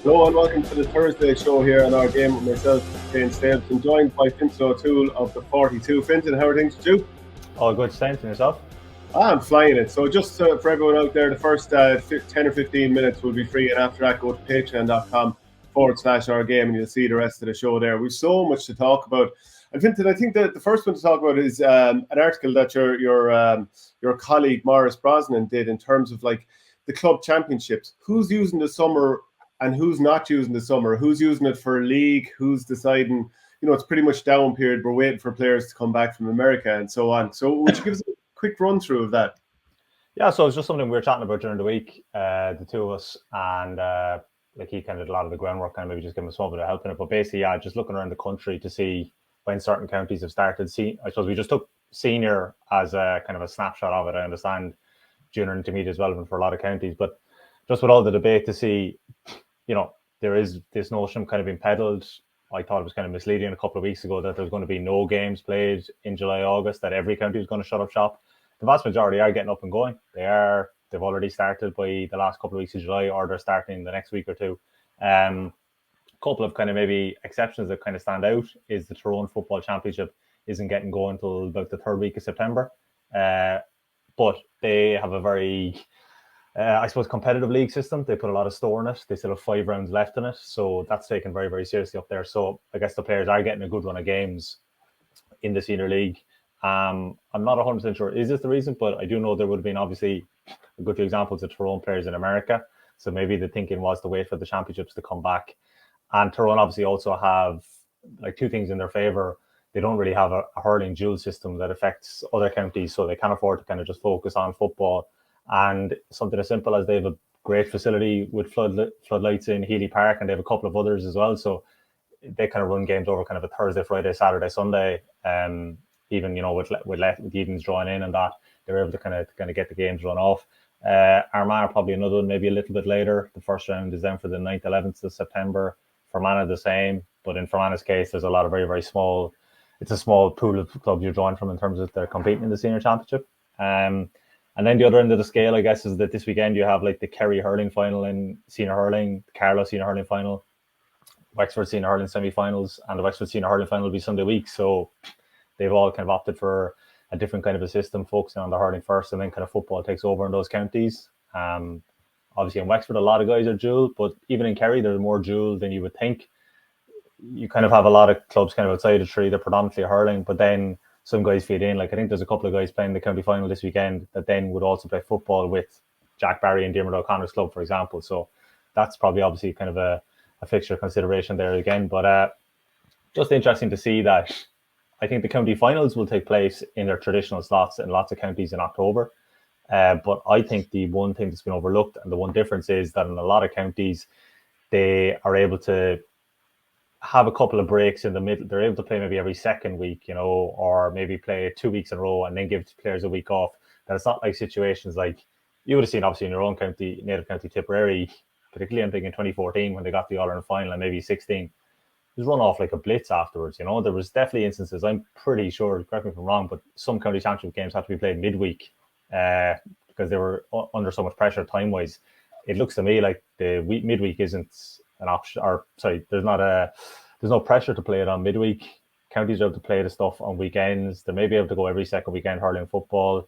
Hello and welcome to the Thursday show here on Our Game with myself, Shane Stapleton, joined by Fintan O'Toole of the 42. Fintan, how are things with you? All good, Saints, and yourself? I'm flying it. So just for everyone out there, the first 10 or 15 minutes will be free, and after that go to patreon.com/OurGame and you'll see the rest of the show there. We've so much to talk about. And Fintan, I think that the first one to talk about is an article that your colleague Maurice Brosnan did in terms of like the club championships. Who's using the summer and who's not using the summer? Who's using it for a league? Who's deciding? It's pretty much down period. We're waiting for players to come back from America and so on. So would you give us a quick run through of that? Yeah, so it's just something we were chatting about during the week, the two of us, and like he kind of did a lot of the groundwork and maybe just give him a small bit of help in it. But basically, yeah, just looking around the country to see when certain counties have started. I suppose we just took senior as a kind of a snapshot of it. I understand junior and intermediate is relevant for a lot of counties, but just with all the debate to see, there is this notion kind of being peddled. I thought it was kind of misleading a couple of weeks ago that there was going to be no games played in July, August, that every county was going to shut up shop. The vast majority are getting up and going. They've already started by the last couple of weeks of July, or they're starting the next week or two. A couple of kind of maybe exceptions that kind of stand out is the Tyrone Football Championship isn't getting going until about the third week of September. But they have a very, I suppose, competitive league system. They put a lot of store in it. They still have 5 rounds left in it. So that's taken very, very seriously up there. So I guess the players are getting a good run of games in the senior league. I'm not 100% sure is this the reason, but I do know there would have been obviously a good few examples of Tyrone players in America. So maybe the thinking was to wait for the championships to come back. And Tyrone obviously also have like two things in their favour. They don't really have a hurling dual system that affects other counties, so they can afford to kind of just focus on football. And something as simple as they have a great facility with floodlights in Healy Park, and they have a couple of others as well. So they kind of run games over kind of a Thursday, Friday, Saturday, Sunday. Even with evenings drawing in and that, they're able to kind of get the games run off. Armagh probably another one, maybe a little bit later. The first round is then for the 9th, 11th of September. Fermanagh the same, but in Fermanagh's case, there's a lot of very, very small. It's a small pool of clubs you're drawing from in terms of they're competing in the senior championship. And then the other end of the scale, I guess, is that this weekend you have like the Kerry hurling final in senior hurling, the Carlow senior hurling final, Wexford senior hurling semi-finals, and the Wexford senior hurling final will be Sunday week. So they've all kind of opted for a different kind of a system, focusing on the hurling first, and then kind of football takes over in those counties. Obviously in Wexford, a lot of guys are dual, but even in Kerry, there's more dual than you would think. You kind of have a lot of clubs kind of outside the tree. They're predominantly hurling, but then some guys feed in. Like I think there's a couple of guys playing the county final this weekend that then would also play football with Jack Barry and Diarmuid O'Connor's club, for example. So that's probably obviously kind of a fixture consideration there again. But just interesting to see that I think the county finals will take place in their traditional slots in lots of counties in October. But I think the one thing that's been overlooked and the one difference is that in a lot of counties, they are able to have a couple of breaks in the middle. They're able to play maybe every second week, or maybe play 2 weeks in a row and then give players a week off. That it's not like situations like you would have seen obviously in your own county, native county Tipperary, particularly I think in 2014 when they got the All-Ireland final and maybe 16. It was run off like a blitz afterwards. There was definitely instances, I'm pretty sure, correct me if I'm wrong, but some county championship games had to be played midweek because they were under so much pressure time-wise. It looks to me like the midweek isn't an option, or sorry, there's no pressure to play it on midweek. Counties are able to play the stuff on weekends. They may be able to go every second weekend hurling football.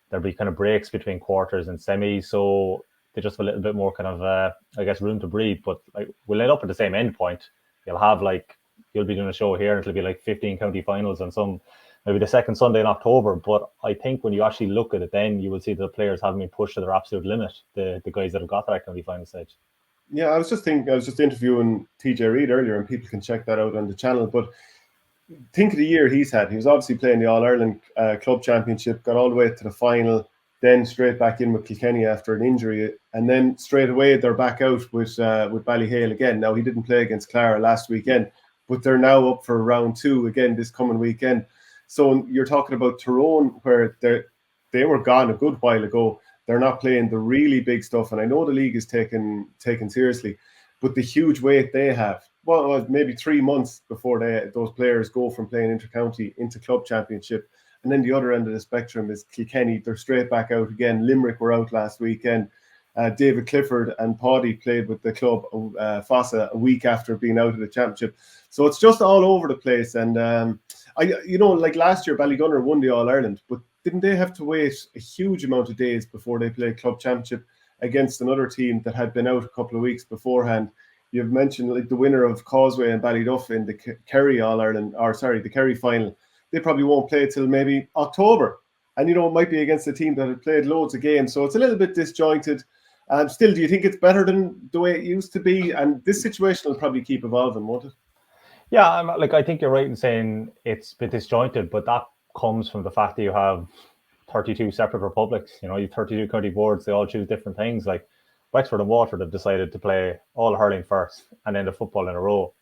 There'll be kind of breaks between quarters and semis, so they just have a little bit more kind of, I guess, room to breathe. But like we'll end up at the same end point. You'll be doing a show here and it'll be like 15 county finals and maybe the second Sunday in October. But I think when you actually look at it, then you will see the players haven't been pushed to their absolute limit, the guys that have got to that county final stage. Yeah, I was just interviewing TJ Reid earlier, and people can check that out on the channel. But think of the year he's had. He was obviously playing the All-Ireland Club Championship, got all the way to the final, then straight back in with Kilkenny after an injury, and then straight away they're back out with Ballyhale again. Now, he didn't play against Clara last weekend, but they're now up for round 2 again this coming weekend. So you're talking about Tyrone, where they were gone a good while ago. They're not playing the really big stuff, and I know the league is taken seriously, but the huge wait they have, well, maybe 3 months before those players go from playing intercounty into club championship. And then the other end of the spectrum is Kilkenny. They're straight back out again. Limerick were out last weekend. David Clifford and Paddy played with the club, Fossa, a week after being out of the championship. So it's just all over the place. And like last year, Ballygunner won the All-Ireland, but didn't they have to wait a huge amount of days before they played club championship against another team that had been out a couple of weeks beforehand? You've mentioned like the winner of Causeway and Ballyduff in the Kerry All-Ireland, the Kerry final. They probably won't play till maybe October. And, it might be against a team that had played loads of games. So it's a little bit disjointed. Still, do you think it's better than the way it used to be? And this situation will probably keep evolving, won't it? Yeah, I think you're right in saying it's a bit disjointed, but that comes from the fact that you have 32 separate republics. You have 32 county boards. They all choose different things. Like Wexford and Waterford have decided to play all hurling first and then the football in a row.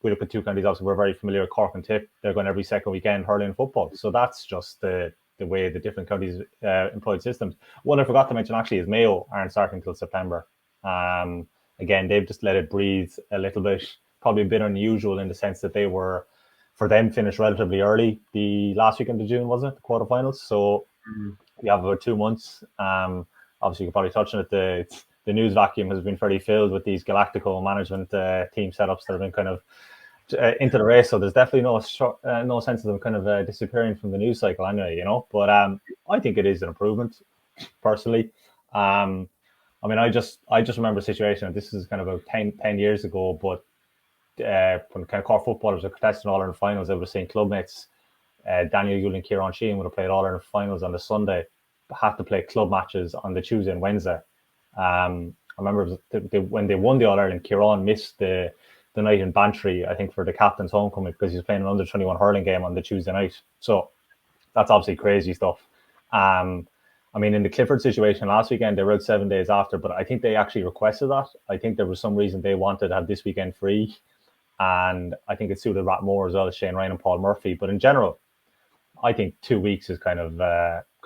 We look at two counties, obviously we're very familiar with Cork and Tip. They're going every second weekend hurling and football. So that's just the way the different counties employed systems. One I forgot to mention actually is Mayo aren't starting until September. Again, they've just let it breathe a little bit. Probably a bit unusual in the sense that they were, for them, finished relatively early. The last weekend of June, wasn't it? The quarterfinals. So we have about 2 months. Obviously, you could probably touch on it. The news vacuum has been fairly filled with these Galactical management team setups that have been kind of into the race. So there's definitely no sense of them kind of disappearing from the news cycle anyway, But I think it is an improvement, personally. I just remember a situation, and this is kind of about 10 years ago, but when kind of Cork footballers were contesting All-Ireland finals, I would have seen clubmates, Daniel Yule and Kieran Sheehan would have played All-Ireland finals on the Sunday, but had to play club matches on the Tuesday and Wednesday. I remember when they won the All-Ireland, Kieran missed the night in Bantry, I think, for the captain's homecoming because he was playing an under-21 hurling game on the Tuesday night. So that's obviously crazy stuff. In the Clifford situation last weekend, they were out 7 days after, but I think they actually requested that. I think there was some reason they wanted to have this weekend free. And I think it suited Rat Moore as well as Shane Ryan and Paul Murphy. But in general, I think 2 weeks is kind of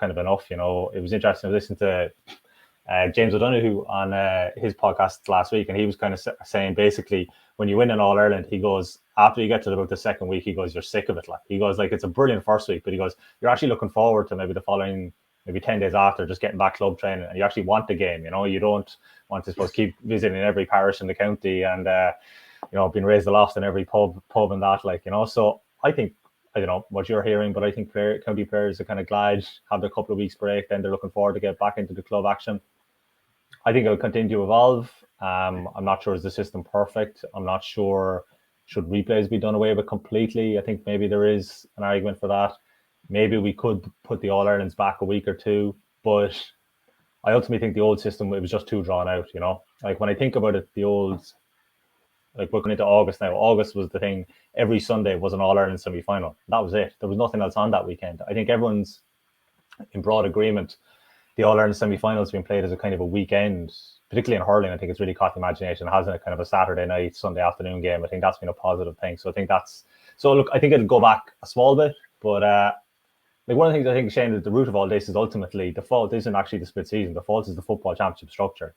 enough. It was interesting to listen to James O'Donoghue on his podcast last week, and he was kind of saying basically when you win an All Ireland, he goes after you get to about the second week, he goes, you're sick of it. He goes, it's a brilliant first week, but he goes, you're actually looking forward to maybe the following, maybe 10 days after, just getting back club training, and you actually want the game. You don't want to keep visiting every parish in the county and being raised aloft in every pub and that, So I think, I don't know what you're hearing, but I think county players are kind of glad, have their couple of weeks break, then they're looking forward to get back into the club action. I think it'll continue to evolve. I'm not sure is the system perfect. I'm not sure should replays be done away with completely. I think maybe there is an argument for that. Maybe we could put the All-Irelands back a week or two, but I ultimately think the old system, it was just too drawn out, When I think about it, the old, we're going into August now. August was the thing. Every Sunday was an All-Ireland semi-final. That was it. There was nothing else on that weekend. I think everyone's in broad agreement. The All-Ireland semi-finals being played as a kind of a weekend, particularly in hurling. I think it's really caught the imagination. It has a kind of a Saturday night, Sunday afternoon game. I think that's been a positive thing. So I think I think it'll go back a small bit. But one of the things I think, Shane, at the root of all this is ultimately the fault isn't actually the split season. The fault is the football championship structure.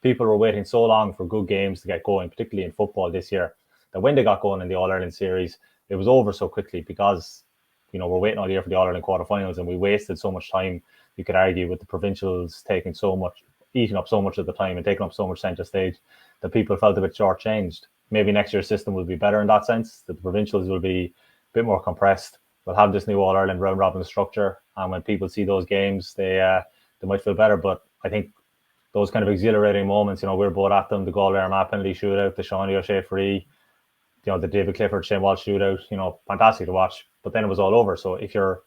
People were waiting so long for good games to get going, particularly in football this year, that when they got going in the All-Ireland series, it was over so quickly because, we're waiting all year for the All-Ireland quarterfinals, and we wasted so much time, you could argue, with the provincials eating up so much of the time and taking up so much centre stage, that people felt a bit shortchanged. Maybe next year's system will be better in that sense, that the provincials will be a bit more compressed. We'll have this new All-Ireland round-robin structure, and when people see those games, they might feel better. But I think those kind of exhilarating moments, we're both at them, the Galway Armagh penalty shootout, the Sean O'Shea free, the David Clifford, Shane Walsh shootout, fantastic to watch. But then it was all over. So if you're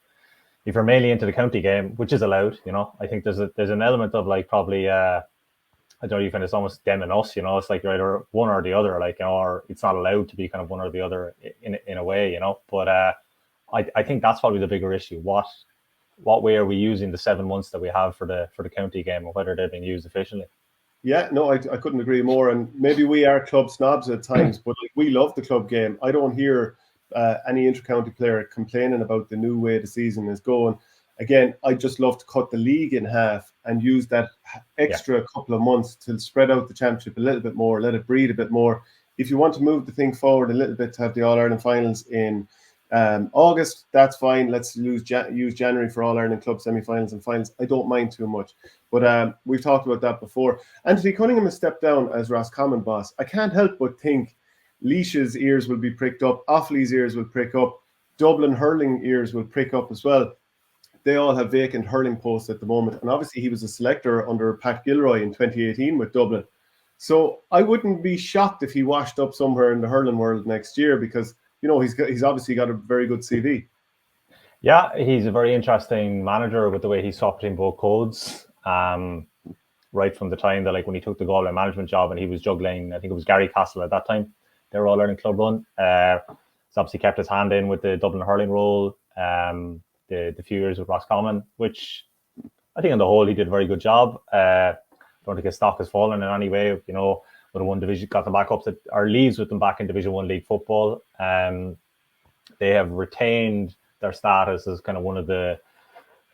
mainly into the county game, which is allowed, I think there's an element of probably, I don't know, even it's almost them and us, it's like you're either one or the other, or it's not allowed to be kind of one or the other in a way, But I think that's probably the bigger issue. What way are we using the 7 months that we have for the county game, and whether they're being used efficiently? Yeah, no, I couldn't agree more. And maybe we are club snobs at times, but we love the club game. I don't hear any inter-county player complaining about the new way the season is going. Again, I just love to cut the league in half and use that extra couple of months to spread out the championship a little bit more, let it breathe a bit more. If you want to move the thing forward a little bit to have the All-Ireland finals in August, that's fine. Let's use January for All Ireland club semi-finals and finals. I don't mind too much. But we've talked about that before. Anthony Cunningham has stepped down as Roscommon boss. I can't help but think Laois's ears will be pricked up. Offaly's ears will prick up. Dublin hurling ears will prick up as well. They all have vacant hurling posts at the moment. And obviously he was a selector under Pat Gilroy in 2018 with Dublin. So I wouldn't be shocked if he washed up somewhere in the hurling world next year, because he's obviously got a very good CV. Yeah, he's a very interesting manager with the way he swapped between both codes. Right from the time that, like, when he took the Galway management job and he was juggling, I think it was Gary Castle at that time, they were all learning club run. He's obviously kept his hand in with the Dublin hurling role, the few years with Roscommon, which I think on the whole he did a very good job. Don't think his stock has fallen in any way. With the one division, got them back up to, or leaves with them back in Division 1 league football. They have retained their status as kind of one of the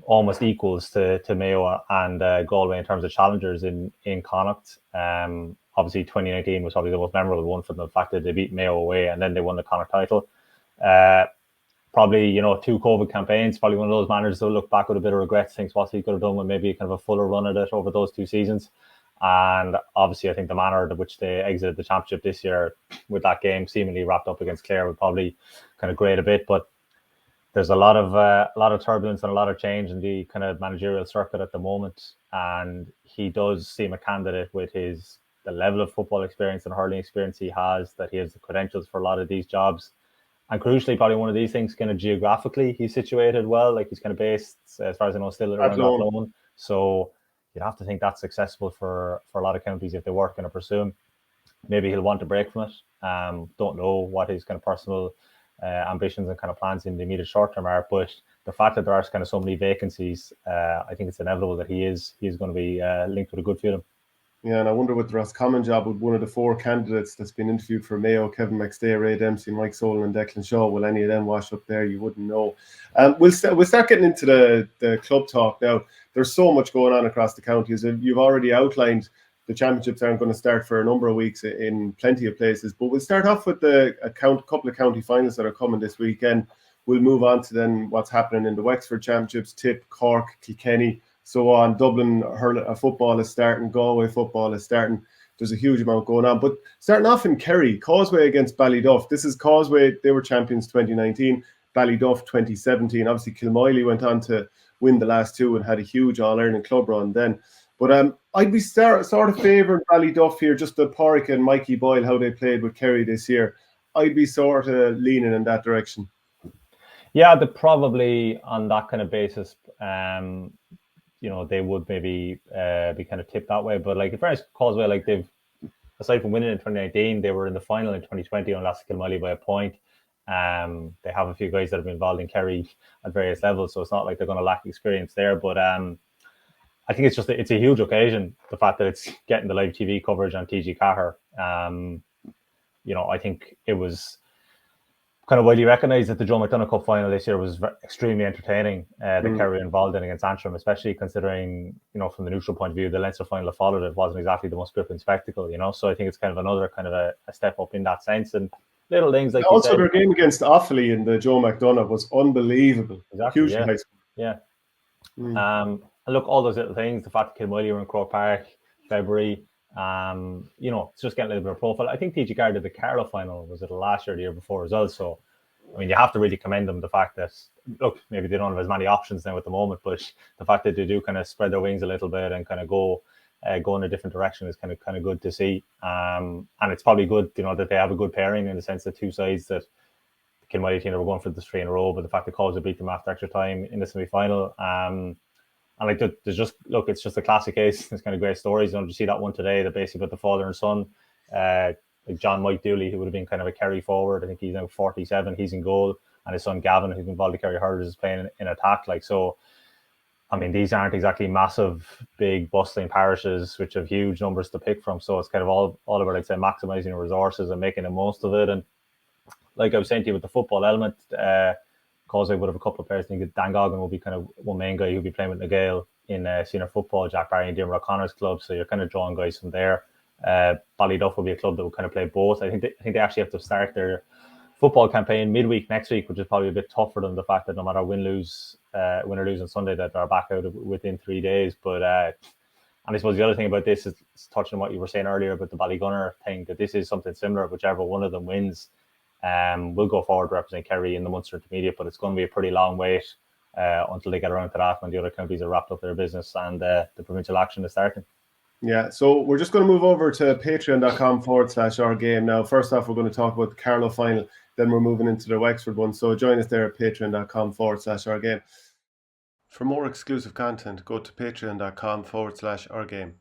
almost equals to Mayo and Galway in terms of challengers in Connacht. Obviously 2019 was probably the most memorable one for them, the fact that they beat Mayo away and then they won the Connacht title. Probably, 2 COVID campaigns, probably one of those managers that will look back with a bit of regret, thinks what he could have done with maybe kind of a fuller run at it over those 2 seasons. And obviously I think the manner in which they exited the championship this year with that game seemingly wrapped up against Clare would probably kind of grade a bit. But there's a lot of turbulence and a lot of change in the kind of managerial circuit at the moment, and he does seem a candidate with the level of football experience and hurling experience he has, that he has the credentials for a lot of these jobs. And crucially, probably one of these things, kind of geographically, he's situated well. Like, he's kind of based, as far as I know, still around Athlone. So you'd have to think that's accessible for a lot of counties if they were going to pursue him. Maybe he'll want to break from it. Don't know what his kind of personal ambitions and kind of plans in the immediate short term are, but the fact that there are kind of so many vacancies, I think it's inevitable that he is going to be linked with a good feeling. Yeah, and I wonder with the Roscommon job, with one of the 4 candidates that's been interviewed for Mayo, Kevin McStay, Ray Dempsey, Mike Solan and Declan Shaw, will any of them wash up there? You wouldn't know. We'll start getting into the club talk now. There's so much going on across the counties. You've already outlined the championships aren't going to start for a number of weeks in plenty of places, but we'll start off with a couple of county finals that are coming this weekend. We'll move on to then what's happening in the Wexford Championships, Tip, Cork, Kilkenny, so on. Dublin football is starting, Galway football is starting. There's a huge amount going on. But starting off in Kerry, Causeway against Ballyduff. This is Causeway, they were champions 2019, Ballyduff 2017. Obviously, Kilmoyley went on to win the last 2 and had a huge All-Ireland club run then. But I'd be sort of favouring Ballyduff here, just the Pádraig and Mikey Boyle, how they played with Kerry this year. I'd be sort of leaning in that direction. Yeah, they probably, on that kind of basis, they would maybe be kind of tipped that way. But like, in fairness, Causeway, like, they've, aside from winning in 2019, they were in the final in 2020 on Last Kilmiley by a point. They have a few guys that have been involved in Kerry at various levels, so it's not like they're going to lack experience there. But I think it's a huge occasion, the fact that it's getting the live TV coverage on TG Cahir. I think it was kind of widely recognised that the Joe McDonagh Cup final this year was extremely entertaining. The Kerry involved in against Antrim, especially considering, from the neutral point of view, the Leinster final that followed it wasn't exactly the most gripping spectacle, So I think it's kind of another kind of a step up in that sense. And little things like also their game against Offaly in the Joe McDonagh was unbelievable. Exactly, hugely high score. Yeah. And look, all those little things, the fact that Kilmiley were in Croke Park, February, it's just getting a little bit of profile. I think TG Cahir did the Carlow final, was it last year or the year before as well? So, I mean, you have to really commend them, the fact that, look, maybe they don't have as many options now at the moment, but the fact that they do kind of spread their wings a little bit and kind of go in a different direction is kind of good to see. And it's probably good, that they have a good pairing, in the sense that 2 sides that the Kilmiley team were going for the 3 in a row, but the fact that Causeway beat them after extra time in the semi-final. And like, there's just, look, it's just a classic case. It's kind of great stories. You see that one today, that basically put the father and son, like John Mike Dooley, who would have been kind of a Kerry forward. I think he's now 47. He's in goal, and his son Gavin, who's involved in Kerry Hurlers, is playing in attack. Like, so, I mean, these aren't exactly massive, big, bustling parishes which have huge numbers to pick from. So it's kind of all about, I'd say, maximising your resources and making the most of it. And like I was saying to you, with the football element, Causeway would have a couple of players. I think Dan Goggin will be kind of one main guy who'll be playing with Nagale in senior football, Jack Barry and Diarmuid O'Connor's club. So you're kind of drawing guys from there. Ballyduff will be a club that will kind of play both. I think they actually have to start their football campaign midweek next week, which is probably a bit tougher than the fact that no matter win or lose on Sunday, that they're back out within 3 days. But and I suppose the other thing about this is touching on what you were saying earlier about the Ballygunner thing, that this is something similar. Whichever one of them wins, will go forward to represent Kerry in the Munster Intermediate, but it's going to be a pretty long wait until they get around to that, when the other counties are wrapped up their business and the provincial action is starting. Yeah, so we're just going to move over to patreon.com/OurGame now. First off, we're going to talk about the Carlow final, then we're moving into the Wexford one. So join us there at patreon.com/OurGame. For more exclusive content, go to patreon.com/OurGame.